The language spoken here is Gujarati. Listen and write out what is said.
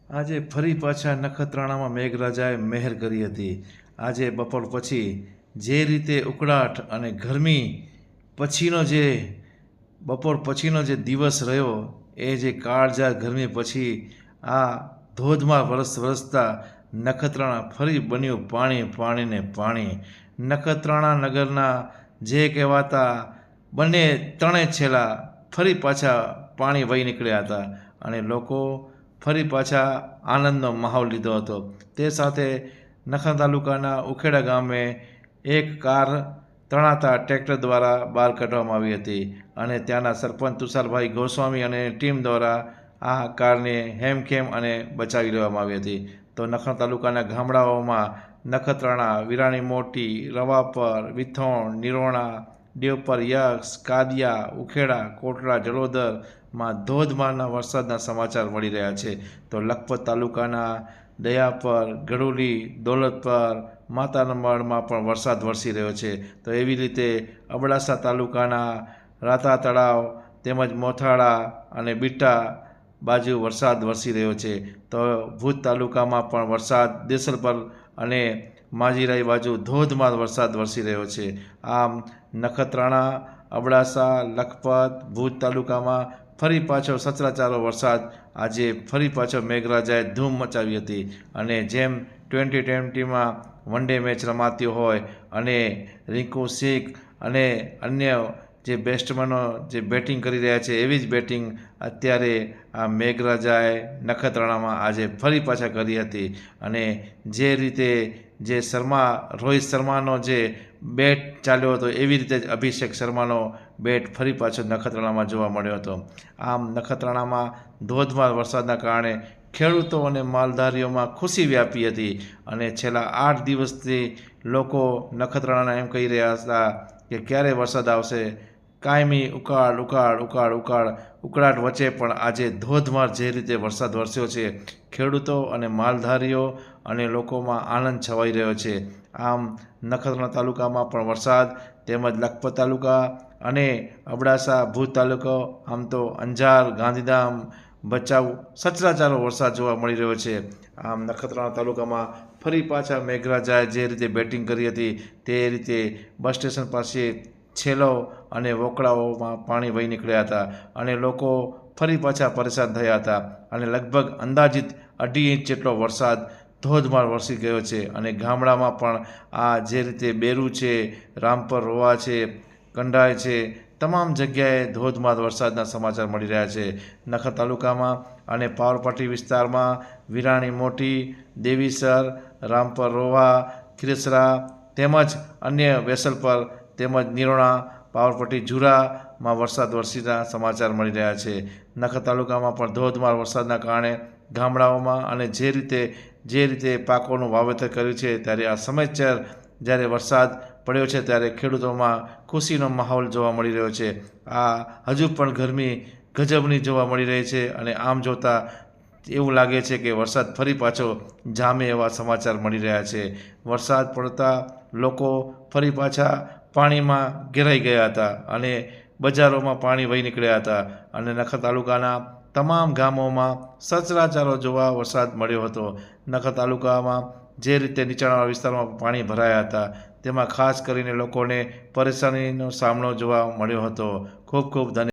આજે ફરી પાછા નખત્રાણામાં મેઘરાજાએ મહેર કરી હતી. આજે બપોર પછી જે રીતે ઉકળાટ અને ગરમી પછીનો જે બપોર પછીનો જે દિવસ રહ્યો, એ જે કાળઝાળ ગરમી પછી આ ધોધમાર વરસતા નખત્રાણા ફરી બન્યું પાણી પાણી. નખત્રાણા નગરના જે કહેવાતા બંને ત્રણેય છેલ્લા ફરી પાછા પાણી વહી નીકળ્યા હતા અને લોકો ફરી પાછા આનંદનો માહોલ લીધો હતો. તે સાથે નખત્રાણા તાલુકાના ઉખેડા ગામે એક કાર તણાતા ટ્રેક્ટર દ્વારા બહાર કાઢવામાં આવી હતી અને ત્યાંના સરપંચ તુષારભાઈ ગોસ્વામી અને ટીમ દ્વારા આ કારને હેમખેમ અને બચાવી લેવામાં આવી હતી. તો નખત્રાણા તાલુકાના ગામડાઓમાં નખત્રાણા, વિરાણી મોટી, રવાપર, વિથોણ, નિરોણા, દેવપર, યક્ષ, કાદિયા, ઉખેડા, કોટડા, જલોદરમાં ધોધમારના વરસાદના સમાચાર મળી રહ્યા છે. તો લખપત તાલુકાના દયાપર, ગડુલી, દોલતપર, માતાના મઢમાં પણ વરસાદ વરસી રહ્યો છે. તો એવી રીતે અબડાસા તાલુકાના રાતા તળાવ તેમજ મોથાળા અને બીટા બાજુ વરસાદ વરસી રહ્યો છે. તો ભુજ તાલુકામાં પણ વરસાદ દેસલપર અને માજીરાઈ બાજુ ધોધમાર વરસાદ વરસી રહ્યો છે. આમ નખત્રાણા, અબડાસા, લખપત, ભુજ તાલુકામાં ફરી પાછો સચરાચરો વરસાદ આજે ફરી પાછો મેઘરાજાએ ધૂમ મચાવી હતી અને જેમ 2020માં વન ડે મેચ રમાતી હોય અને રિંકુ સિંહ અને અન્ય જે બેટ્સમેનો જે બેટિંગ કરી રહ્યા છે, એવી જ બેટિંગ અત્યારે આ મેઘરાજાએ નખત્રાણામાં આજે ફરી પાછા કરી હતી અને જે રીતે જે રોહિત શર્માનો જે બેટ ચાલ્યો હતો, એવી રીતે જ અભિષેક શર્માનો બેટ ફરી પાછો નખત્રાણામાં જોવા મળ્યો હતો. આમ નખત્રાણામાં ધોધમાર વરસાદના કારણે ખેડૂતો અને માલધારીઓમાં ખુશી વ્યાપી હતી અને છેલ્લા 8 દિવસથી લોકો નખત્રાણાના એમ કહી રહ્યા હતા કે ક્યારે વરસાદ આવશે. કાયમી ઉકળાટ વચ્ચે પણ આજે ધોધમાર જે રીતે વરસાદ વરસ્યો છે, ખેડૂતો અને માલધારીઓ અને લોકોમાં આનંદ છવાઈ રહ્યો છે. આમ નખત્રાણા તાલુકામાં પણ વરસાદ તેમજ લખપત તાલુકા અને અબડાસા, ભુજ તાલુકો, આમ તો અંજાર, ગાંધીધામ, ભચાઉ સચરાચરો વરસાદ જોવા મળી રહ્યો છે. આમ નખત્રાણા તાલુકામાં ફરી પાછા મેઘરાજાએ જે રીતે બેટિંગ કરી હતી, તે રીતે બસ સ્ટેશન પાસે છેલ્લો અને વોકળાઓમાં પાણી વહી નીકળ્યા હતા અને લોકો ફરી પાછા પરેશાન થયા હતા અને લગભગ અંદાજિત 2.5 ઇંચ જેટલો વરસાદ ધોધમાર વરસી ગયો છે અને ગામડામાં પણ આ જે રીતે બેરું છે, રામપર રોવા છે, કંડાય છે, તમામ જગ્યાએ ધોધમાર વરસાદના સમાચાર મળી રહ્યા છે. નખત્રાણા તાલુકામાં અને પાવરપટ્ટી વિસ્તારમાં વિરાણી મોટી, દેવીસર, રામપર રોવા, ખીરસરા તેમજ અન્ય વેસલપર તેમજ નિરોણા, પાવરપટ્ટી ઝુરામાં વરસાદ વરસીના સમાચાર મળી રહ્યા છે. નખત્રાણા તાલુકામાં પણ ધોધમાર વરસાદના કારણે ગામડાઓમાં અને જે રીતે પાકોનું વાવેતર કર્યું છે, ત્યારે આ સમયસર જ્યારે વરસાદ પડ્યો છે, ત્યારે ખેડૂતોમાં ખુશીનો માહોલ જોવા મળી રહ્યો છે. આ હજુ પણ ગરમી ગજબની જોવા મળી રહી છે અને આમ જોતાં એવું લાગે છે કે વરસાદ ફરી પાછો જામે એવા સમાચાર મળી રહ્યા છે. વરસાદ પડતા લોકો ફરી પાછા પાણીમાં ઘેરાઈ ગયા હતા અને બજારોમાં પાણી વહી નીકળ્યા હતા અને નખત્રાણા તાલુકાના તમામ ગામોમાં સચરાચરો જોવા વરસાદ મળ્યો હતો. નખત્રાણા તાલુકામાં જે રીતે નીચાણવાળા વિસ્તારમાં પાણી ભરાયા હતા, તેમાં ખાસ કરીને લોકોને પરેશાનીનો સામનો જોવા મળ્યો હતો. ખૂબ ખૂબ ધન્યવાદ.